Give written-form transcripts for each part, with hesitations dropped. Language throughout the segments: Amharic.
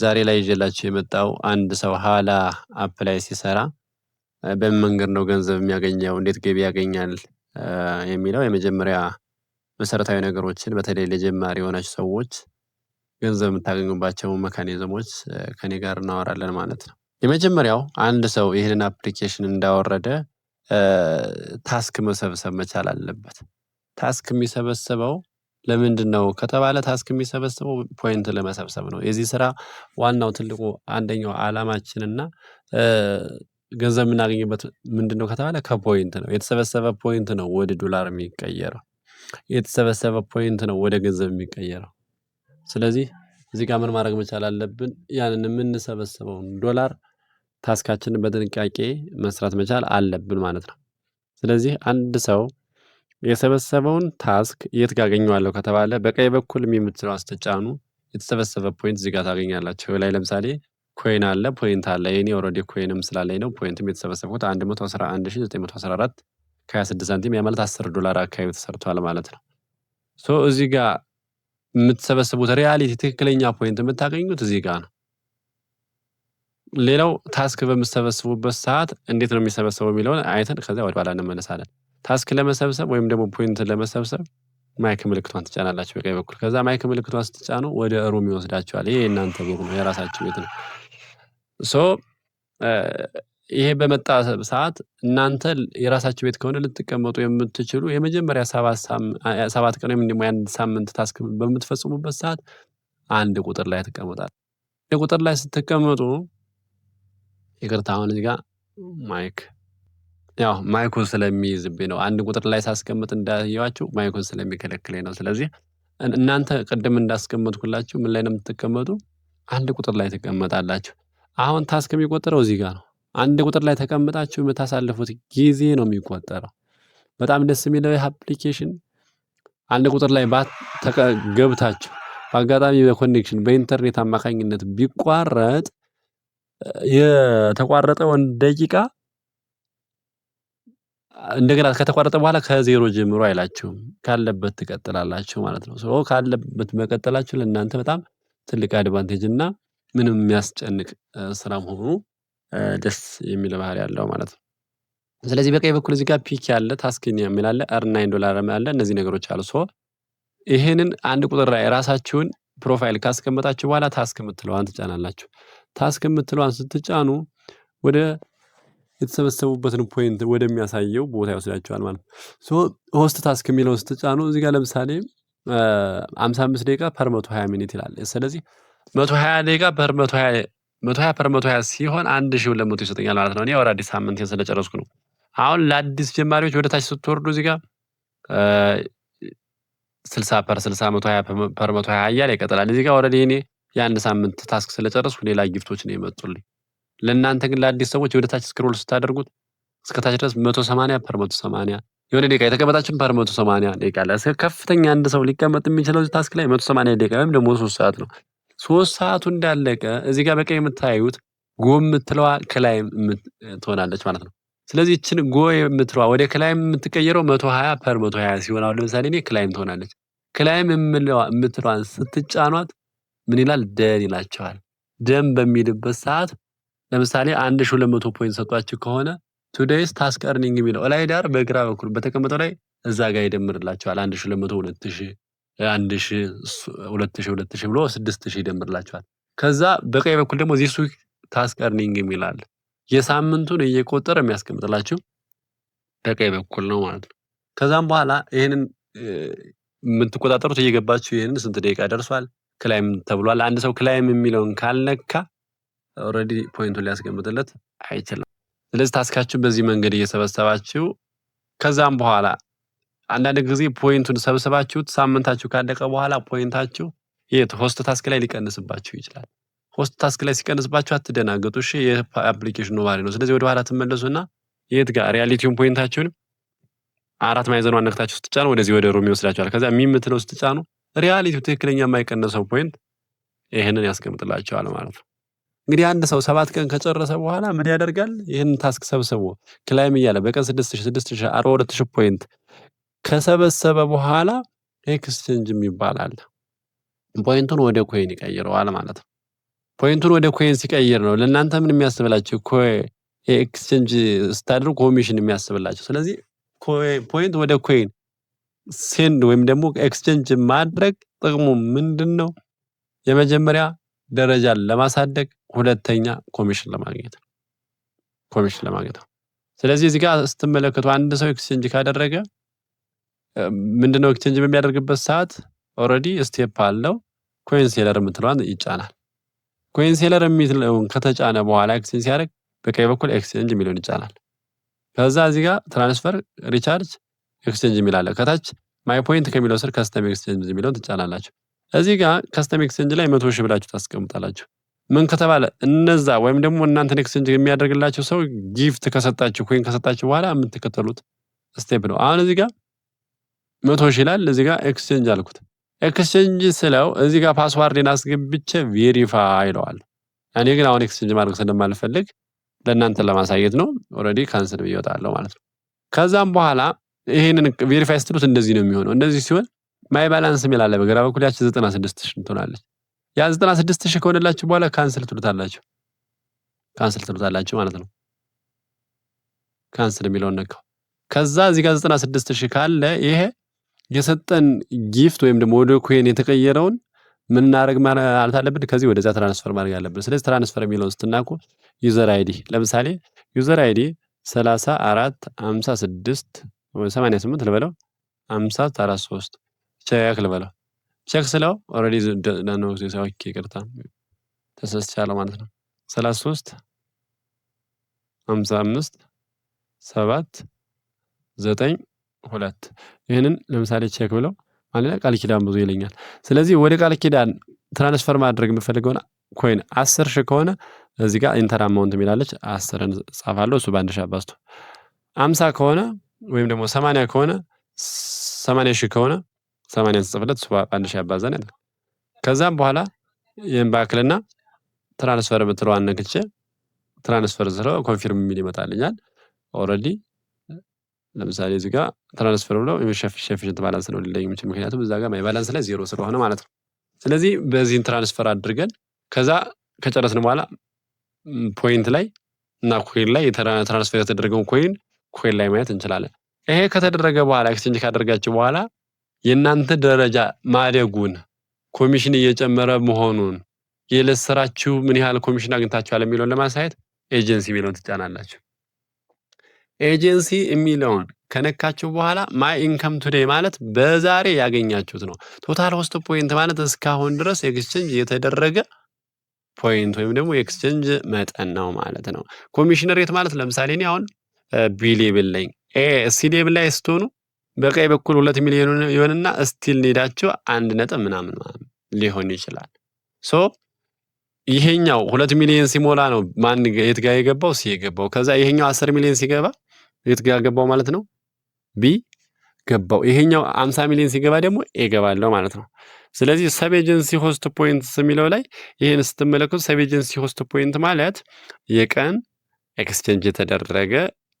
ዛሬ ላይ ይዤላችሁ የመጣው አንድ ሰው ሀላ አፕ ላይ ሲሰራ በምን መንገድ ነው ገንዘብ የሚያገኘው፣ እንዴት ገቢ ያገኛል የሚለው የመጀመሪያ መሰረታዊ ነገሮችን በተለይ ለጀማሪ የሆናችሁ ሰዎች ገንዘብ የምታገኙባቸው መካኒዝሞች ከኔ ጋር እናወራለን ማለት ነው። የመጀመሪያው አንድ ሰው ይህንን አፕሊኬሽን እንዳወረደ ታስክ መሰብሰብ መቻል አለበት። ታስክ የሚሰበሰበው ለምንድን ነው ከተባለ ታስክ የሚሰበሰበው ፖይንት ለመሰብሰብ ነው። የዚህ ስራ ዋናው ትልቁ አንደኛው ዓላማችንና ገንዘብ የምናገኝበት ምንድነው ከተባለ ከፖይንት ነው። የተሰበሰበ ፖይንት ነው ወደ ዶላር የሚቀየረው። የተሰበሰበ ፖይንት ነው ወደ ገንዘብ የሚቀየረው። ስለዚህ እዚህ ጋር ምን ማድረግ መቻል አለብን? ያንን የምንሰበሰበውን ዶላር ታስካችንን በጥንቃቄ መስራት መቻል አለብን ማለት ነው። ስለዚህ አንድ ሰው የሰበሰበውን ታስክ የት ጋር አገኘዋለሁ ከተባለ በቀኝ በኩል የምትለው ስትጫኑ የተሰበሰበ ፖይንት እዚህ ጋር ታገኛላችሁ። ላይ ለምሳሌ ኮይን አለ፣ ፖይንት አለ። የኔ ኦልሬዲ ኮይንም ስላለኝ ነው ፖይንትም የተሰበሰብኩት 111914 ከ26 ሳንቲም ያ ማለት $10 አካባቢ ተሰርቷል ማለት ነው። ሶ እዚህ ጋር የምትሰበስቡት ሪያሊቲ ትክክለኛ ፖይንት የምታገኙት እዚህ ጋር ነው። ሌላው ታስክ በምትሰበስቡበት ሰዓት እንዴት ነው የሚሰበሰበው የሚለውን አይተን ከዚያ ወደ ኋላ እንመለሳለን። ታስክ ለመሰብሰብ ወይም ደግሞ ፖይንት ለመሰብሰብ ማይክ ምልክቷን ትጫናላችሁ በቀኝ በኩል። ከዛ ማይክ ምልክቷን ስትጫኑ ወደ ሩም ይወስዳችኋል። ይሄ የእናንተ ቤት ነው፣ የራሳችሁ ቤት ነው። ሶ ይሄ በመጣ ሰዓት እናንተ የራሳችሁ ቤት ከሆነ ልትቀመጡ የምትችሉ የመጀመሪያ 7 ቀን ወይም ደግሞ አንድ ሳምንት ታስክ በምትፈጽሙበት ሰዓት አንድ ቁጥር ላይ ተቀመጣል። ቁጥር ላይ ስትቀመጡ ይቅርታ አሁን እዚህ ጋር ማይኩን ስለሚይዝብኝ ነው። አንድ ቁጥር ላይ ሳስቀምጥ እንዳያችሁ ማይኩን ስለሚከለክለኝ ነው። ስለዚህ እናንተ ቅድም እንዳስቀመጥኩላችሁ ምን ላይ ነው የምትቀመጡ? አንድ ቁጥር ላይ ተቀመጣላችሁ። አሁን ታስክ የሚቆጠረው እዚህ ጋር ነው። አንድ ቁጥር ላይ ተቀምጣችሁ የምታሳልፉት ጊዜ ነው የሚቆጠረው። በጣም ደስ የሚለው ይህ አፕሊኬሽን አንድ ቁጥር ላይ ገብታችሁ በአጋጣሚ በኮኔክሽን በኢንተርኔት አማካኝነት ቢቋረጥ የተቋረጠውን ደቂቃ እንደገና ከተቋረጠ በኋላ ከዜሮ ጀምሮ አይላችሁም፣ ካለበት ትቀጥላላችሁ ማለት ነው። ሶ ካለበት መቀጠላችሁ ለእናንተ በጣም ትልቅ አድቫንቴጅ እና ምንም የሚያስጨንቅ ስራም ሆኖ ደስ የሚል ባህሪ ያለው ማለት ነው። ስለዚህ በቀኝ በኩል እዚህ ጋር ፒክ ያለ ታስክን የሚል አለ፣ earn $9 አለ። እነዚህ ነገሮች አሉ። ሶ ይሄንን አንድ ቁጥር ላይ ራሳችሁን ፕሮፋይል ካስቀመጣችሁ በኋላ ታስክ የምትለዋን ትጫናላችሁ። ታስክ የምትለዋን ስትጫኑ ወደ የተሰበሰቡበትን ፖይንት ወደሚያሳየው ቦታ ይወስዳችኋል ማለት ነው። ሶ ሆስት ታስክ የሚለውን ስትጫኑ እዚህ ጋር ለምሳሌ 55 ደቂቃ ፐር 120 ሚኒት ይላል። ስለዚህ 120 ደቂቃ ፐር 120 ፐር 120 ሲሆን 1200 ይሰጠኛል ማለት ነው። እኔ ኦልሬዲ ሳምንት ስለጨረስኩ ነው። አሁን ለአዲስ ጀማሪዎች ወደ ታች ስትወርዱ እዚህ ጋር 60 ፐር 60 120 ፐር 120 እያለ ይቀጥላል። እዚህ ጋር ኦልሬዲ እኔ የአንድ ሳምንት ታስክ ስለጨረስኩ ሌላ ጊፍቶች ነው የመጡልኝ። ለእናንተ ግን ለአዲስ ሰዎች ወደ ታች ስክሮል ስታደርጉት እስከ ታች ድረስ 180 ፐር 180 የሆነ ደቂቃ የተቀመጣችሁን ፐር 180 ደቂቃ አለ። ከፍተኛ አንድ ሰው ሊቀመጥ የሚችለው ታስክ ላይ 180 ደቂቃ ወይም ደግሞ 3 ሰዓት ነው። 3 ሰዓቱ እንዳለቀ እዚህ ጋር በቀኝ የምታዩት ጎ የምትለዋ ክላይም ትሆናለች ማለት ነው። ስለዚህ እችን ጎ የምትለዋ ወደ ክላይም የምትቀየረው 120 ፐር 120 ሲሆን አሁን ለምሳሌ እኔ ክላይም ትሆናለች። ክላይም የምትለዋን ስትጫኗት ምን ይላል? ደን ይላቸዋል። ደን በሚልበት ሰዓት ለምሳሌ 1200 ፖይንት ሰጧችሁ ከሆነ ቱዴይስ ታስክ earning የሚለው ላይ ዳር በግራ በኩል በተቀመጠው ላይ እዛ ጋር ይደምርላችኋል። 1200 2000 1000 2000 ብሎ 6000 ይደምርላችኋል። ከዛ በቀኝ በኩል ደግሞ this week ታስክ earning የሚላል የሳምንቱን እየቆጠረ የሚያስቀምጥላችሁ በቀኝ በኩል ነው ማለት ነው። ከዛም በኋላ ይሄንን የምትቆጣጠሩት እየገባችሁ ይሄንን ስንት ደቂቃ ደርሷል ክላይም ተብሏል። አንድ ሰው ክላይም የሚለውን ካልነካ ኦልሬዲ ፖይንቱን ሊያስቀምጥለት አይችልም። ስለዚህ ታስካችሁን በዚህ መንገድ እየሰበሰባችሁ ከዛም በኋላ አንዳንድ ጊዜ ፖይንቱን ሰብስባችሁት ሳምንታችሁ ካለቀ በኋላ ፖይንታችሁ ሆስት ታስክ ላይ ሊቀንስባችሁ ይችላል። ሆስት ታስክ ላይ ሲቀንስባችሁ አትደናገጡ። እሺ የአፕሊኬሽኑ ባህሪ ነው። ስለዚህ ወደ ኋላ ትመለሱና የት ጋር ሪያሊቲውን ፖይንታችሁን አራት ማዕዘኗን ነክታችሁ ስትጫኑ ወደዚህ ወደ ሩም ይወስዳችኋል። ከዛ የምትለው ስትጫኑ ሪያሊቲው ትክክለኛ የማይቀነሰው ፖይንት ይሄንን ያስቀምጥላችኋል ማለት ነው። እንግዲህ አንድ ሰው 7 ቀን ከጨረሰ በኋላ ምን ያደርጋል? ይሄንን ታስክ ሰብስቦ ክላይም እያለ በቀን 6000 42000 ፖይንት ከሰበሰበ በኋላ ኤክስቼንጅ የሚባል አለ። ፖይንቱን ወደ ኮይን ይቀይረዋል ማለት ነው። ፖይንቱን ወደ ኮይን ሲቀይር ነው ለእናንተ ምን የሚያስብላችሁ ኤክስቼንጅ ስታደርጉ ኮሚሽን የሚያስብላችሁ። ስለዚህ ፖይንት ወደ ኮይን ሴንድ ወይም ደግሞ ኤክስቼንጅ ማድረግ ጥቅሙ ምንድነው? የመጀመሪያ ደረጃን ለማሳደግ፣ ሁለተኛ ኮሚሽን ለማግኘት ነው። ስለዚህ እዚህ ጋር ስትመለከቱ አንድ ሰው ኤክስቼንጅ ካደረገ ምንድነው ኤክስቼንጅ በሚያደርግበት ሰዓት ኦልሬዲ ስቴፕ አለው። ኮይን ሴለር የምትለዋን ይጫናል። ኮይን ሴለር የሚለውን ከተጫነ በኋላ ኤክስቼንጅ ሲያደርግ በቀኝ በኩል ኤክስቼንጅ የሚለውን ይጫናል። ከዛ እዚህ ጋር ትራንስፈር፣ ሪቻርጅ፣ ኤክስቼንጅ የሚል አለ። ከታች ማይ ፖይንት ከሚለው ስር ከስተም ኤክስቼንጅ የሚለውን ትጫናላችሁ። እዚህ ጋር ከስተም ኤክስቼንጅ ላይ 100 ሺህ ብላችሁ ታስቀምጣላችሁ። ምን ከተባለ እነዛ ወይም ደግሞ እናንተን ኤክስቼንጅ የሚያደርግላችሁ ሰው ጊፍት ከሰጣችሁ ኮይን ከሰጣችሁ በኋላ የምትከተሉት ስቴፕ ነው። አሁን እዚህ ጋር 100 ሺህ ይላል። እዚህ ጋር ኤክስቼንጅ አልኩት። ኤክስቼንጅ ስለው እዚህ ጋር ፓስዋርድን አስገብቼ ቬሪፋይ ይለዋል። እኔ ግን አሁን ኤክስቼንጅ ማድረግ ስለማልፈልግ ለእናንተ ለማሳየት ነው። ኦልሬዲ ካንስል ብዬ እወጣለሁ ማለት ነው። ከዛም በኋላ ይሄንን ቬሪፋይ ስትሉት እንደዚህ ነው የሚሆነው። እንደዚህ ሲሆን ማይ ባላንስ የሚል አለ በግራ በኩል፣ ያቺ 96 ሺህ ትሆናለች። ያ 96 ሺህ ከሆነላችሁ በኋላ ካንስል ትሉታላችሁ ማለት ነው። ካንስል የሚለውን ነካው። ከዛ እዚህ ጋር 96 ሺህ ካለ ይሄ የሰጠን ጊፍት ወይም ደግሞ ወደ ኮይን የተቀየረውን ምን እናደርግ ማለት አለብን? ከዚህ ወደዛ ትራንስፈር ማድረግ አለብን። ስለዚህ ትራንስፈር የሚለውን ስትናቁ ዩዘር አይዲ፣ ለምሳሌ ዩዘር አይዲ 3456 ወይ 88 ልበለው 5043 ቼክ ልበለው። ቼክ ስለው ኦልሬዲ ነው ኦኬ፣ ይቅርታ ተሳስቻለሁ ማለት ነው። 33 55 7 9 2 ይሄንን ለምሳሌ ቼክ ብለው ማለት ቃል ኪዳን ብዙ ይለኛል። ስለዚህ ወደ ቃል ኪዳን ትራንስፈር ማድረግ የምፈልገው ኮይን 10 ሺህ ከሆነ እዚህ ጋር ኢንተር አማውንት የሚላለች 10ን ጻፋለሁ። እሱ በአንድ ሺህ አባዝቶ 50 ከሆነ ወይም ደግሞ 80 ከሆነ 80 ሺህ ከሆነ 80ን ጽፍለት እሱ በአንድ ሺህ አባዛን ያለ። ከዛም በኋላ ይሄን ባክልና ትራንስፈር የምትለዋን ነክቼ ትራንስፈር ስለው ኮንፊርም የሚል ይመጣልኛል። ኦልሬዲ ለምሳሌ እዚህ ጋር ትራንስፈር ብለው ኢንሸፊሽንት ባላንስ ነው ሊለኝ የሚችል፣ ምክንያቱም እዛ ጋር ማይ ባላንስ ላይ 0 ስለሆነ ማለት ነው። ስለዚህ በዚህን ትራንስፈር አድርገን ከዛ ከጨረስን በኋላ ፖይንት ላይ እና ኮይን ላይ ትራንስፈር የተደረገውን ኮይን ላይ ማየት እንችላለን። ይሄ ከተደረገ በኋላ ኤክስቼንጅ ካደረጋችሁ በኋላ የእናንተ ደረጃ ማደጉን፣ ኮሚሽን እየጨመረ መሆኑን፣ የዕለት ስራችሁ ምን ያህል ኮሚሽን አግኝታችኋል የሚለውን ለማሳየት ኤጀንሲ የሚለውን ትጫናላችሁ። ኤጀንሲ የሚለውን ከነካችሁ በኋላ ማይ ኢንከም ቱዴይ ማለት በዛሬ ያገኛችሁት ነው። ቶታል ሆስት ፖይንት ማለት እስካሁን ድረስ ኤክስቼንጅ የተደረገ ፖይንት ወይም ደግሞ ኤክስቼንጅ መጠን ነው ማለት ነው። ኮሚሽን ሬት ማለት ለምሳሌ እኔ አሁን ቢ ሌብል ላይ ሲ ሌብል ላይ ስትሆኑ በቀኝ በኩል 2 ሚሊዮን ይሆንና ስቲል ኔዳችሁ 1 ነጥብ ምናምን ሊሆን ይችላል። ሶ ይሄኛው 2 ሚሊዮን ሲሞላ ነው ማን የት ጋር የገባው ሲ የገባው። ከዛ ይሄኛው 10 ሚሊዮን ሲገባ የት ጋር ገባው ማለት ነው ቢ ገባው። ይሄኛው 50 ሚሊዮን ሲገባ ደግሞ ኤ ገባለው ማለት ነው። ስለዚህ ሰብ ኤጀንሲ ሆስት ፖይንትስ የሚለው ላይ ይሄን ስትመለከቱ ሰብ ኤጀንሲ ሆስት ፖይንት ማለት የቀን ኤክስቼንጅ የተደረገ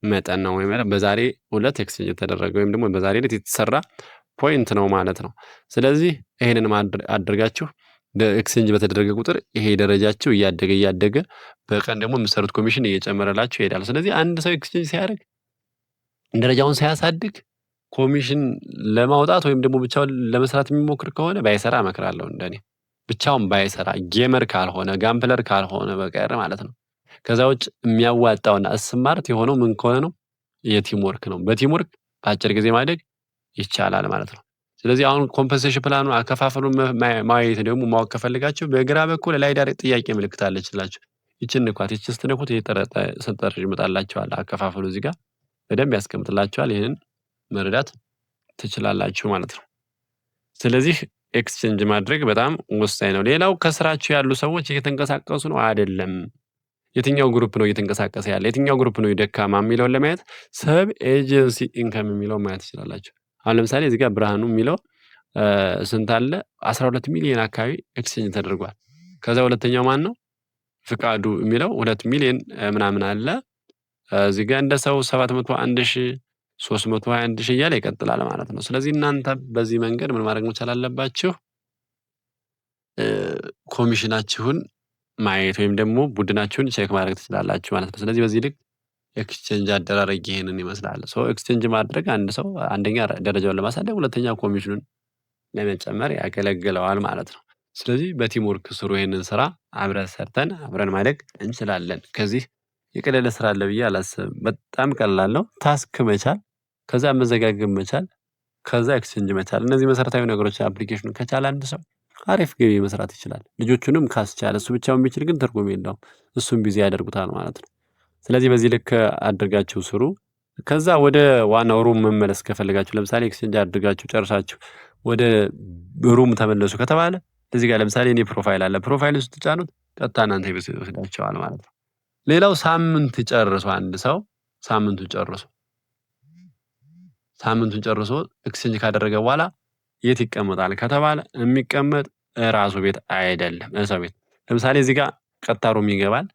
መጠን ነው፣ ወይም በዛሬ 2 ኤክስቼንጅ የተደረገ ወይም ደግሞ በዛሬ ዕለት የተሰራ ፖይንት ነው ማለት ነው። ስለዚህ ይሄንን አድርጋችሁ ኤክስቼንጅ በተደረገ ቁጥር ይሄ ደረጃችሁ እያደገ በቀን ደግሞ የምትሰሩት ኮሚሽን እየጨመረላችሁ ይሄዳል። ስለዚህ አንድ ሰው ኤክስቼንጅ ሲያደርግ ደረጃውን ሳያሳድግ ኮሚሽን ለማውጣት ወይም ደግሞ ብቻውን ለመስራት የሚሞክር ከሆነ ባይሰራ እመክራለሁ። እንደኔ ብቻውን ባይሰራ ጌመር ካልሆነ ጋምፕለር ካልሆነ በቀር ማለት ነው። ከዛ ውጭ የሚያዋጣውና ስማርት የሆነው ምን ከሆነ ነው የቲም ወርክ ነው። በቲም ወርክ በአጭር ጊዜ ማደግ ይቻላል ማለት ነው። ስለዚህ አሁን ኮምፐንሴሽን ፕላኑ አከፋፈሉን ማየት ደግሞ ማወቅ ከፈልጋችሁ በግራ በኩል ላይ ዳር ጥያቄ ምልክት አለችላችሁ። ይችን እንኳን ስትነኩት ሰንጠረዥ ይመጣላችኋል። አከፋፈሉ እዚህ ጋር በደንብ ያስቀምጥላችኋል። ይህንን መረዳት ትችላላችሁ ማለት ነው። ስለዚህ ኤክስቼንጅ ማድረግ በጣም ወሳኝ ነው። ሌላው ከስራችሁ ያሉ ሰዎች እየተንቀሳቀሱ ነው አይደለም፣ የትኛው ግሩፕ ነው እየተንቀሳቀሰ ያለ፣ የትኛው ግሩፕ ነው ደካማ የሚለውን ለማየት ሰብ ኤጀንሲ ኢንከም የሚለውን ማየት ትችላላችሁ። አሁን ለምሳሌ እዚህ ጋር ብርሃኑ የሚለው ስንት አለ? 12 ሚሊዮን አካባቢ ኤክስቼንጅ ተደርጓል። ከዛ ሁለተኛው ማን ነው? ፍቃዱ የሚለው 2 ሚሊዮን ምናምን አለ። እዚህ ጋር እንደ ሰው 701,321 እያለ ይቀጥላል ማለት ነው። ስለዚህ እናንተ በዚህ መንገድ ምን ማድረግ መቻል አለባችሁ? ኮሚሽናችሁን ማየት ወይም ደግሞ ቡድናችሁን ቼክ ማድረግ ትችላላችሁ ማለት ነው። ስለዚህ በዚህ ልክ ኤክስቼንጅ አደራረግ ይሄንን ይመስላል። ኤክስቼንጅ ማድረግ አንድ ሰው አንደኛ ደረጃውን ለማሳደግ፣ ሁለተኛ ኮሚሽኑን ለመጨመር ያገለግለዋል ማለት ነው። ስለዚህ በቲም ወርክ ስሩ። ይሄንን ስራ አብረን ሰርተን አብረን ማደግ እንችላለን። ከዚህ የቀለለ ስራ አለ ብዬ አላስብም። በጣም ቀላል ነው። ታስክ መቻል፣ ከዛ መዘጋገብ መቻል፣ ከዛ ኤክስቼንጅ መቻል። እነዚህ መሰረታዊ ነገሮች አፕሊኬሽኑ ከቻለ አንድ ሰው አሪፍ ገቢ መስራት ይችላል። ልጆቹንም ካስቻለ፣ እሱ ብቻውን ቢችል ግን ትርጉም የለውም። እሱም ቢዚ ያደርጉታል ማለት ነው። ስለዚህ በዚህ ልክ አድርጋችሁ ስሩ። ከዛ ወደ ዋናው ሩም መመለስ ከፈለጋችሁ፣ ለምሳሌ ኤክስቼንጅ አድርጋችሁ ጨርሳችሁ ወደ ሩም ተመለሱ ከተባለ እዚህ ጋር ለምሳሌ እኔ ፕሮፋይል አለ። ፕሮፋይል ውስጥ ጫኑት፣ ቀጥታ እናንተ ይወስዳቸዋል ማለት ነው። ሌላው ሳምንት ጨርሶ አንድ ሰው ሳምንቱን ጨርሶ ኤክስቼንጅ ካደረገ በኋላ የት ይቀመጣል ከተባለ የሚቀመጥ ራሱ ቤት አይደለም፣ ሰው ቤት። ለምሳሌ እዚህ ጋር ቀጥታ ሩም ይገባል።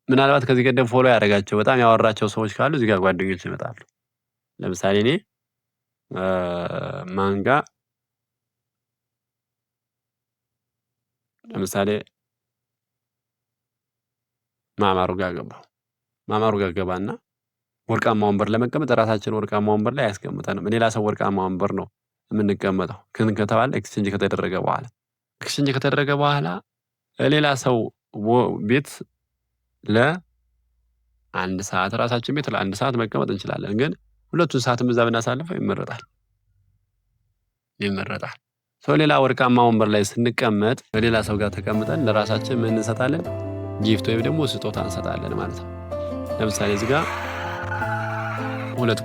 ምናልባት ከዚህ ቀደም ፎሎ ያደረጋቸው በጣም ያወራቸው ሰዎች ካሉ እዚህ ጋር ጓደኞች ይመጣሉ። ለምሳሌ እኔ ማንጋ ለምሳሌ ማማሩ ጋር ገባሁ። ማማሩ ጋር ገባና ወርቃማ ወንበር ለመቀመጥ ራሳችን ወርቃማ ወንበር ላይ አያስቀምጠንም። ሌላ ሰው ወርቃማ ወንበር ነው የምንቀመጠው። ከተባለ ኤክስቼንጅ ከተደረገ በኋላ ሌላ ሰው ቤት ለአንድ ሰዓት ራሳችን ቤት ለአንድ ሰዓት መቀመጥ እንችላለን። ግን ሁለቱን ሰዓትም እዛ ብናሳልፈው ይመረጣል። ሌላ ወርቃማ ወንበር ላይ ስንቀመጥ በሌላ ሰው ጋር ተቀምጠን ለራሳችን ምን እንሰጣለን? ጊፍት ወይም ደግሞ ስጦታ እንሰጣለን ማለት ነው። ለምሳሌ እዚህ ጋር ሁለት